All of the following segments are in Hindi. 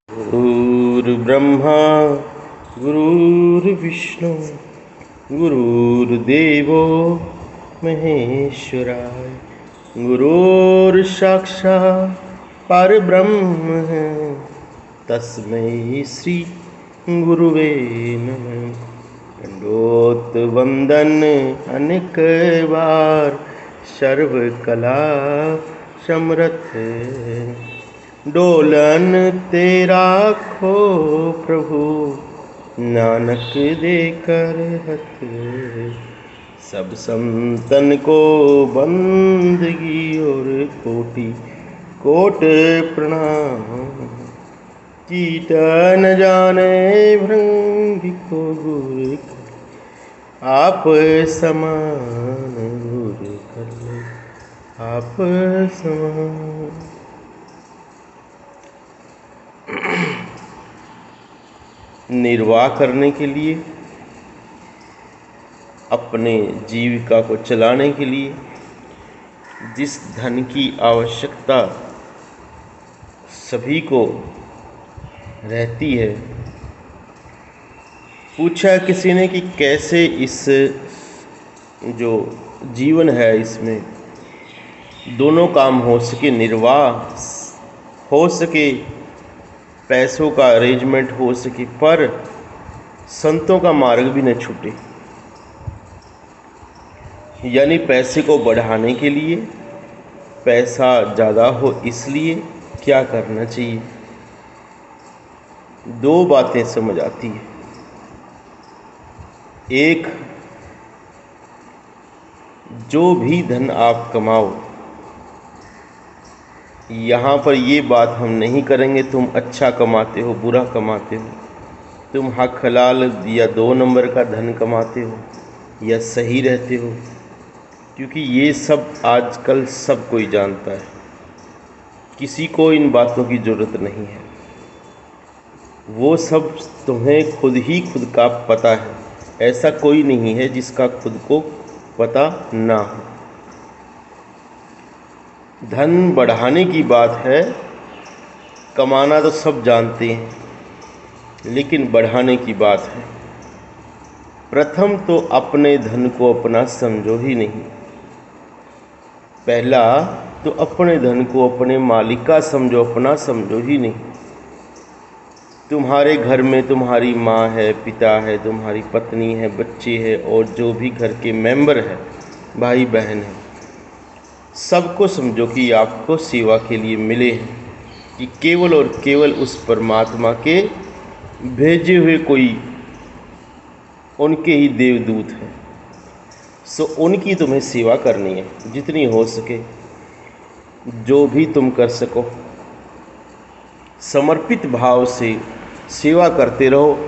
गुरुर्ब्रह्मा गुरुर्विष्णु गुरुर्देवो महेश्वराय गुरुर्साक्षात् परब्रह्म तस्मै श्री गुरुवे नमः। दंडोत वंदन अनेक बार सर्वकला समर्थ डोलन तेरा खो प्रभु नानक देकर हथ। सब संतन को बंदगी और कोटि कोट प्रणाम। कीटन जाने भृंग को गुर आप समान गुर कर आप समान। निर्वाह करने के लिए, अपने जीविका को चलाने के लिए जिस धन की आवश्यकता सभी को रहती है, पूछा किसी ने कि कैसे इस जो जीवन है इसमें दोनों काम हो सके, निर्वाह हो सके, पैसों का अरेंजमेंट हो सके, पर संतों का मार्ग भी न छूटे। यानी पैसे को बढ़ाने के लिए, पैसा ज़्यादा हो इसलिए क्या करना चाहिए। दो बातें समझ आती है। एक, जो भी धन आप कमाओ, यहाँ पर ये बात हम नहीं करेंगे तुम अच्छा कमाते हो बुरा कमाते हो, तुम हक हलाल या 2 नंबर का धन कमाते हो या सही रहते हो, क्योंकि ये सब आजकल सब कोई जानता है। किसी को इन बातों की ज़रूरत नहीं है। वो सब तुम्हें खुद ही खुद का पता है। ऐसा कोई नहीं है जिसका खुद को पता ना हो। धन बढ़ाने की बात है, कमाना तो सब जानते हैं, लेकिन बढ़ाने की बात है। प्रथम तो अपने धन को अपना समझो ही नहीं। पहला तो अपने धन को अपने मालिक का समझो, अपना समझो ही नहीं। तुम्हारे घर में तुम्हारी माँ है, पिता है, तुम्हारी पत्नी है, बच्चे हैं और जो भी घर के मेंबर हैं, भाई बहन हैं, सबको समझो कि आपको सेवा के लिए मिले हैं, कि केवल और केवल उस परमात्मा के भेजे हुए कोई उनके ही देवदूत हैं। सो उनकी तुम्हें सेवा करनी है, जितनी हो सके, जो भी तुम कर सको, समर्पित भाव से सेवा करते रहो।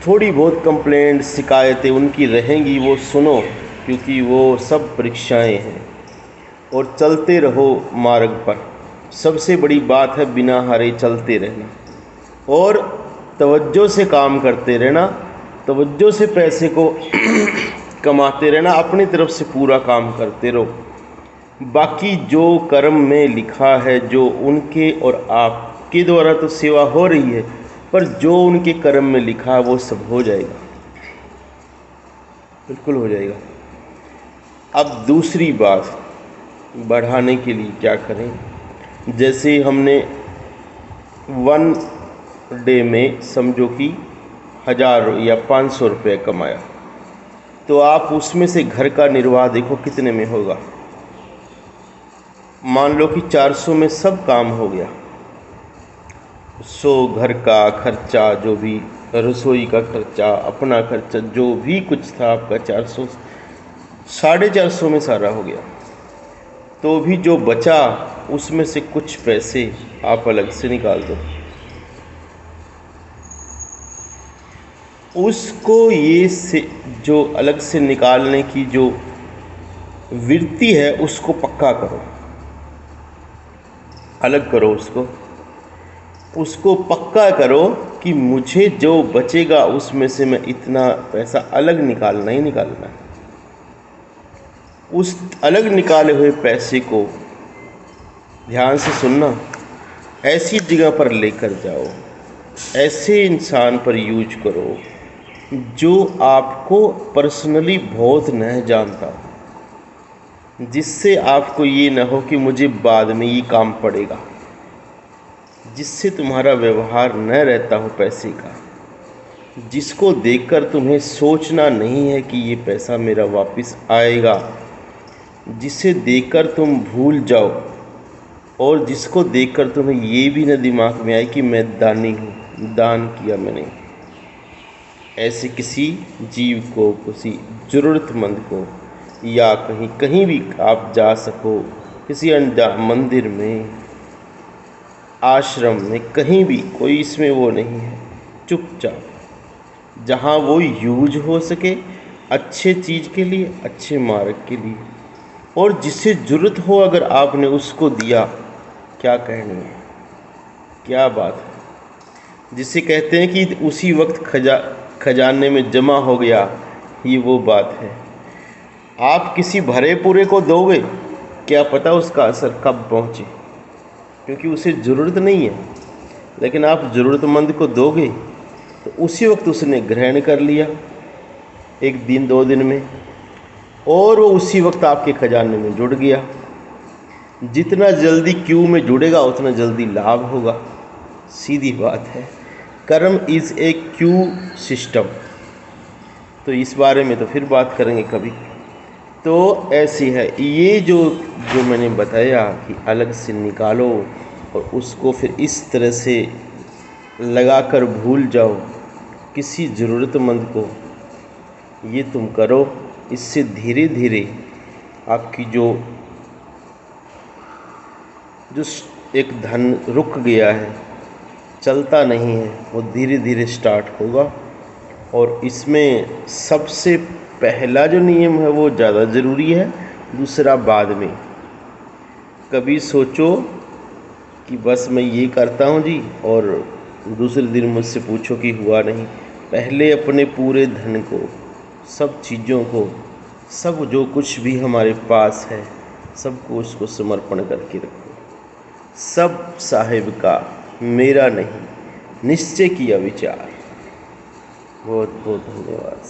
थोड़ी बहुत कंप्लेंट शिकायतें उनकी रहेंगी, वो सुनो, क्योंकि वो सब परीक्षाएं हैं। और चलते रहो मार्ग पर। सबसे बड़ी बात है बिना हारे चलते रहना और तवज्जो से काम करते रहना, तवज्जो से पैसे को कमाते रहना, अपनी तरफ से पूरा काम करते रहो। बाकी जो कर्म में लिखा है, जो उनके और आपके द्वारा तो सेवा हो रही है, पर जो उनके कर्म में लिखा है वो सब हो जाएगा, बिल्कुल हो जाएगा। अब दूसरी बात, बढ़ाने के लिए क्या करें। जैसे हमने 1 डे में समझो कि 1000 या 500 रुपये कमाया, तो आप उसमें से घर का निर्वाह देखो कितने में होगा। मान लो कि 400 में सब काम हो गया। सो घर का खर्चा, जो भी रसोई का खर्चा, अपना खर्चा, जो भी कुछ था आपका 400, 450 में सारा हो गया। तो भी जो बचा उसमें से कुछ पैसे आप अलग से निकाल दो। उसको ये से जो अलग से निकालने की जो वृत्ति है उसको पक्का करो, अलग करो उसको पक्का करो कि मुझे जो बचेगा उसमें से मैं इतना पैसा अलग निकालना ही निकालना है। उस अलग निकाले हुए पैसे को ध्यान से सुनना, ऐसी जगह पर लेकर जाओ, ऐसे इंसान पर यूज करो जो आपको पर्सनली बहुत न जानता हो, जिससे आपको ये ना हो कि मुझे बाद में ये काम पड़ेगा, जिससे तुम्हारा व्यवहार न रहता हो पैसे का, जिसको देखकर तुम्हें सोचना नहीं है कि ये पैसा मेरा वापस आएगा, जिसे देखकर तुम भूल जाओ और जिसको देखकर तुम्हें ये भी न दिमाग में आए कि मैं दानी हूँ, दान किया मैंने। ऐसे किसी जीव को, किसी ज़रूरतमंद को, या कहीं कहीं भी आप जा सको, किसी अनजान मंदिर में, आश्रम में, कहीं भी, कोई इसमें वो नहीं है, चुपचाप जहाँ वो यूज हो सके अच्छे चीज़ के लिए, अच्छे मार्ग के लिए, और जिसे ज़रूरत हो अगर आपने उसको दिया, क्या कहनी है, क्या बात है। जिसे कहते हैं कि उसी वक्त खजाने में जमा हो गया, ये वो बात है। आप किसी भरे पूरे को दोगे, क्या पता उसका असर कब पहुँचे, क्योंकि उसे ज़रूरत नहीं है। लेकिन आप ज़रूरतमंद को दोगे तो उसी वक्त उसने ग्रहण कर लिया, एक दिन 2 दिन में, और वो उसी वक्त आपके खजाने में जुड़ गया। जितना जल्दी क्यू में जुड़ेगा उतना जल्दी लाभ होगा, सीधी बात है। कर्म इज़ ए क्यू सिस्टम। तो इस बारे में तो फिर बात करेंगे कभी। तो ऐसी है ये जो मैंने बताया कि अलग से निकालो और उसको फिर इस तरह से लगाकर भूल जाओ किसी ज़रूरतमंद को, ये तुम करो। इससे धीरे धीरे आपकी जो एक धन रुक गया है, चलता नहीं है, वो धीरे धीरे स्टार्ट होगा। और इसमें सबसे पहला जो नियम है वो ज़्यादा ज़रूरी है, दूसरा बाद में। कभी सोचो कि बस मैं ये करता हूँ जी, और दूसरे दिन मुझसे पूछो कि हुआ नहीं। पहले अपने पूरे धन को, सब चीज़ों को, सब जो कुछ भी हमारे पास है, सबको उसको समर्पण करके रखो। सब साहिब का, मेरा नहीं, निश्चय किया विचार। बहुत बहुत धन्यवाद।